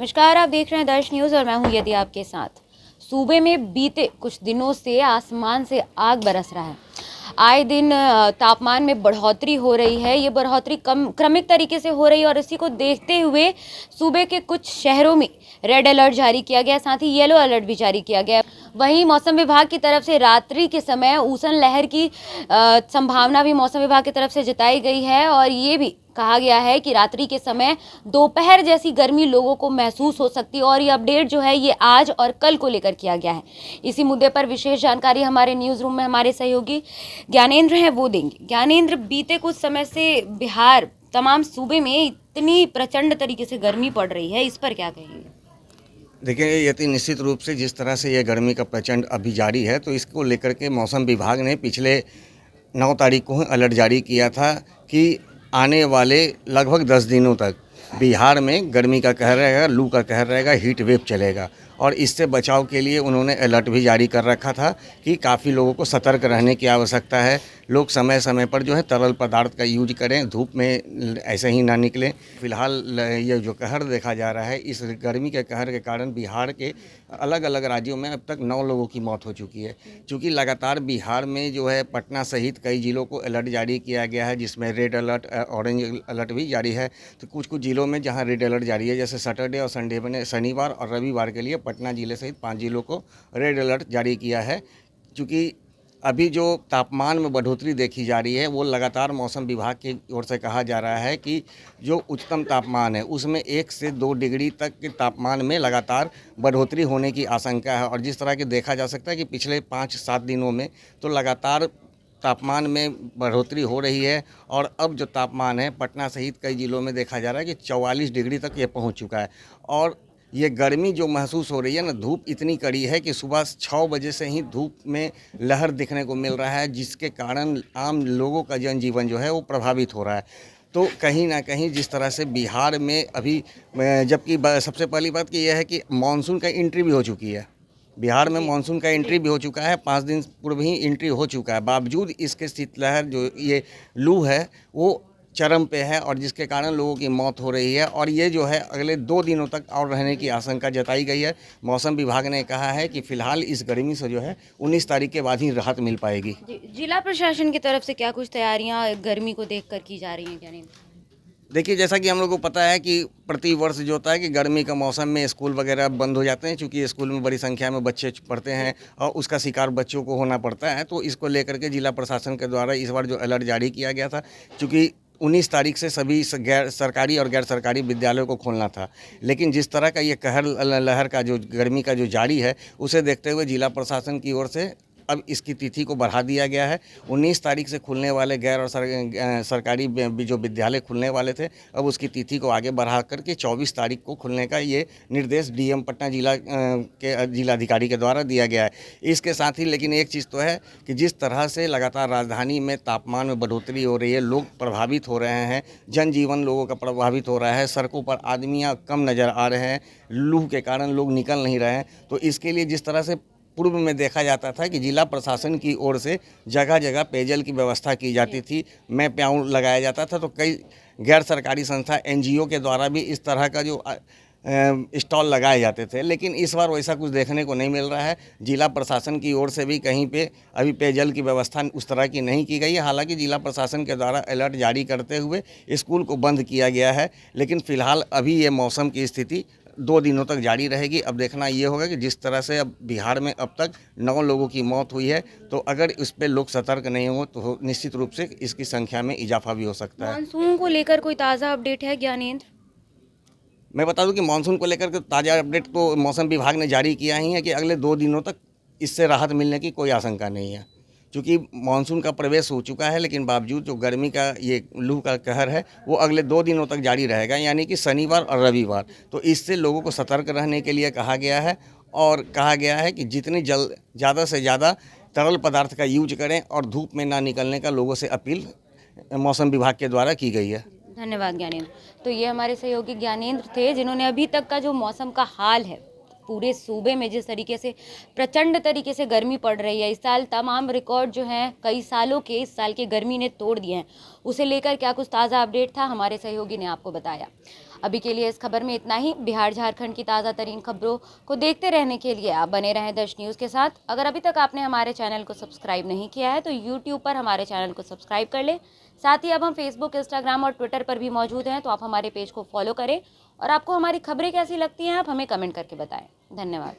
नमस्कार, आप देख रहे हैं दर्श न्यूज़ और मैं हूं यदि आपके साथ। सूबे में बीते कुछ दिनों से आसमान से आग बरस रहा है। आए दिन तापमान में बढ़ोतरी हो रही है। ये बढ़ोतरी क्रमिक तरीके से हो रही है और इसी को देखते हुए सूबे के कुछ शहरों में रेड अलर्ट जारी किया गया, साथ ही येलो अलर्ट भी जारी किया गया। वहीं मौसम विभाग की तरफ से रात्रि के समय ऊषण लहर की संभावना भी मौसम विभाग की तरफ से जताई गई है और ये भी कहा गया है कि रात्रि के समय दोपहर जैसी गर्मी लोगों को महसूस हो सकती है और ये अपडेट जो है ये आज और कल को लेकर किया गया है। इसी मुद्दे पर विशेष जानकारी हमारे न्यूज़ रूम में हमारे सहयोगी ज्ञानेंद्र हैं, वो देंगे। ज्ञानेंद्र, बीते कुछ समय से बिहार तमाम सूबे में इतनी प्रचंड तरीके से गर्मी पड़ रही है, इस पर क्या कहेंगे? देखिए, यदि निश्चित रूप से जिस तरह से ये गर्मी का प्रचंड अभी जारी है, तो इसको लेकर के मौसम विभाग ने पिछले 9 तारीख को अलर्ट जारी किया था कि आने वाले लगभग 10 दिनों तक बिहार में गर्मी का कहर रहेगा, लू का कहर रहेगा, हीट वेव चलेगा। और इससे बचाव के लिए उन्होंने अलर्ट भी जारी कर रखा था कि काफ़ी लोगों को सतर्क रहने की आवश्यकता है। लोग समय समय पर जो है तरल पदार्थ का यूज करें, धूप में ऐसे ही ना निकलें। फिलहाल ये जो कहर देखा जा रहा है, इस गर्मी के कहर के कारण बिहार के अलग अलग राज्यों में अब तक 9 लोगों की मौत हो चुकी है। चूँकि लगातार बिहार में जो है पटना सहित कई जिलों को अलर्ट जारी किया गया है, जिसमें रेड अलर्ट, ऑरेंज अलर्ट भी जारी है। तो कुछ कुछ जिलों में जहाँ रेड अलर्ट जारी है, जैसे सैटरडे और संडे में, शनिवार और रविवार के लिए पटना जिले सहित 5 जिलों को रेड अलर्ट जारी किया है। चूँकि अभी जो तापमान में बढ़ोतरी देखी जा रही है, वो लगातार मौसम विभाग की ओर से कहा जा रहा है कि जो उच्चतम तापमान है उसमें 1 से 2 डिग्री तक के तापमान में लगातार बढ़ोतरी होने की आशंका है। और जिस तरह के देखा जा सकता है कि पिछले 5-7 दिनों में तो लगातार तापमान में बढ़ोतरी हो रही है और अब जो तापमान है पटना सहित कई जिलों में देखा जा रहा है कि 44 डिग्री तक ये पहुंच चुका है। और ये गर्मी जो महसूस हो रही है ना, धूप इतनी कड़ी है कि सुबह 6 बजे से ही धूप में लहर दिखने को मिल रहा है, जिसके कारण आम लोगों का जनजीवन जो है वो प्रभावित हो रहा है। तो कहीं ना कहीं जिस तरह से बिहार में अभी जबकि सबसे पहली बात कि यह है कि मानसून का एंट्री भी हो चुकी है। बिहार में मानसून का एंट्री भी हो चुका है, 5 दिन पूर्व ही एंट्री हो चुका है। बावजूद इसके शीतलहर जो ये लू है वो चरम पे है और जिसके कारण लोगों की मौत हो रही है और ये जो है अगले 2 दिनों तक और रहने की आशंका जताई गई है। मौसम विभाग ने कहा है कि फ़िलहाल इस गर्मी से जो है 19 तारीख के बाद ही राहत मिल पाएगी। जिला प्रशासन की तरफ से क्या कुछ तैयारियां गर्मी को देखकर की जा रही हैं, ज्ञानेंद्र? देखिए, जैसा कि हम लोग को पता है कि प्रति वर्ष जो होता है कि गर्मी का मौसम में स्कूल वगैरह बंद हो जाते हैं, चूँकि स्कूल में बड़ी संख्या में बच्चे पढ़ते हैं और उसका शिकार बच्चों को होना पड़ता है। तो इसको लेकर के जिला प्रशासन के द्वारा इस बार जो अलर्ट जारी किया गया था, चूँकि 19 तारीख से सभी गैर सरकारी और गैर सरकारी विद्यालयों को खोलना था, लेकिन जिस तरह का ये कहर लहर का जो गर्मी का जो जारी है, उसे देखते हुए जिला प्रशासन की ओर से अब इसकी तिथि को बढ़ा दिया गया है। 19 तारीख से खुलने वाले गैर और सरकारी जो विद्यालय खुलने वाले थे, अब उसकी तिथि को आगे बढ़ा करके 24 तारीख को खुलने का ये निर्देश डीएम पटना जिला के जिलाधिकारी के द्वारा दिया गया है। इसके साथ ही लेकिन एक चीज़ तो है कि जिस तरह से लगातार राजधानी में तापमान में बढ़ोतरी हो रही है, लोग प्रभावित हो रहे हैं, जनजीवन लोगों का प्रभावित हो रहा है, सड़कों पर आदमियाँ कम नज़र आ रहे हैं, लू के कारण लोग निकल नहीं रहे हैं। तो इसके लिए जिस तरह से पूर्व में देखा जाता था कि जिला प्रशासन की ओर से जगह जगह पेयजल की व्यवस्था की जाती थी, मैं प्याऊ लगाया जाता था, तो कई गैर सरकारी संस्था एनजीओ के द्वारा भी इस तरह का जो स्टॉल लगाए जाते थे, लेकिन इस बार वैसा कुछ देखने को नहीं मिल रहा है। जिला प्रशासन की ओर से भी कहीं पे अभी पेयजल की व्यवस्था उस तरह की नहीं की गई है। हालांकि जिला प्रशासन के द्वारा अलर्ट जारी करते हुए स्कूल को बंद किया गया है, लेकिन फ़िलहाल अभी ये मौसम की स्थिति 2 दिनों तक जारी रहेगी। अब देखना ये होगा कि जिस तरह से अब बिहार में अब तक 9 लोगों की मौत हुई है, तो अगर इस पर लोग सतर्क नहीं हो तो निश्चित रूप से इसकी संख्या में इजाफा भी हो सकता है। मानसून को लेकर कोई ताज़ा अपडेट है, ज्ञानेंद्र? मैं बता दूं कि मानसून को लेकर के ताज़ा अपडेट तो मौसम विभाग ने जारी किया ही है कि अगले 2 दिनों तक इससे राहत मिलने की कोई आशंका नहीं है। क्योंकि मानसून का प्रवेश हो चुका है, लेकिन बावजूद जो गर्मी का ये लू का कहर है वो अगले 2 दिनों तक जारी रहेगा, यानी कि शनिवार और रविवार। तो इससे लोगों को सतर्क रहने के लिए कहा गया है और कहा गया है कि जितनी ज़्यादा से ज़्यादा तरल पदार्थ का यूज करें और धूप में ना निकलने का लोगों से अपील मौसम विभाग के द्वारा की गई है। धन्यवाद ज्ञानेंद्र। तो ये हमारे सहयोगी ज्ञानेंद्र थे, जिन्होंने अभी तक का जो मौसम का हाल है पूरे सूबे में, जिस तरीके से प्रचंड तरीके से गर्मी पड़ रही है, इस साल तमाम रिकॉर्ड जो हैं कई सालों के इस साल के गर्मी ने तोड़ दिए हैं, उसे लेकर क्या कुछ ताज़ा अपडेट था हमारे सहयोगी ने आपको बताया। अभी के लिए इस खबर में इतना ही। बिहार झारखंड की ताज़ा तरीन खबरों को देखते रहने के लिए आप बने रहें दर्श न्यूज़ के साथ। अगर अभी तक आपने हमारे चैनल को सब्सक्राइब नहीं किया है तो यूट्यूब पर हमारे चैनल को सब्सक्राइब कर लें। साथ ही अब हम फेसबुक, इंस्टाग्राम और ट्विटर पर भी मौजूद हैं, तो आप हमारे पेज को फॉलो करें। और आपको हमारी खबरें कैसी लगती हैं आप हमें कमेंट करके बताएं। धन्यवाद।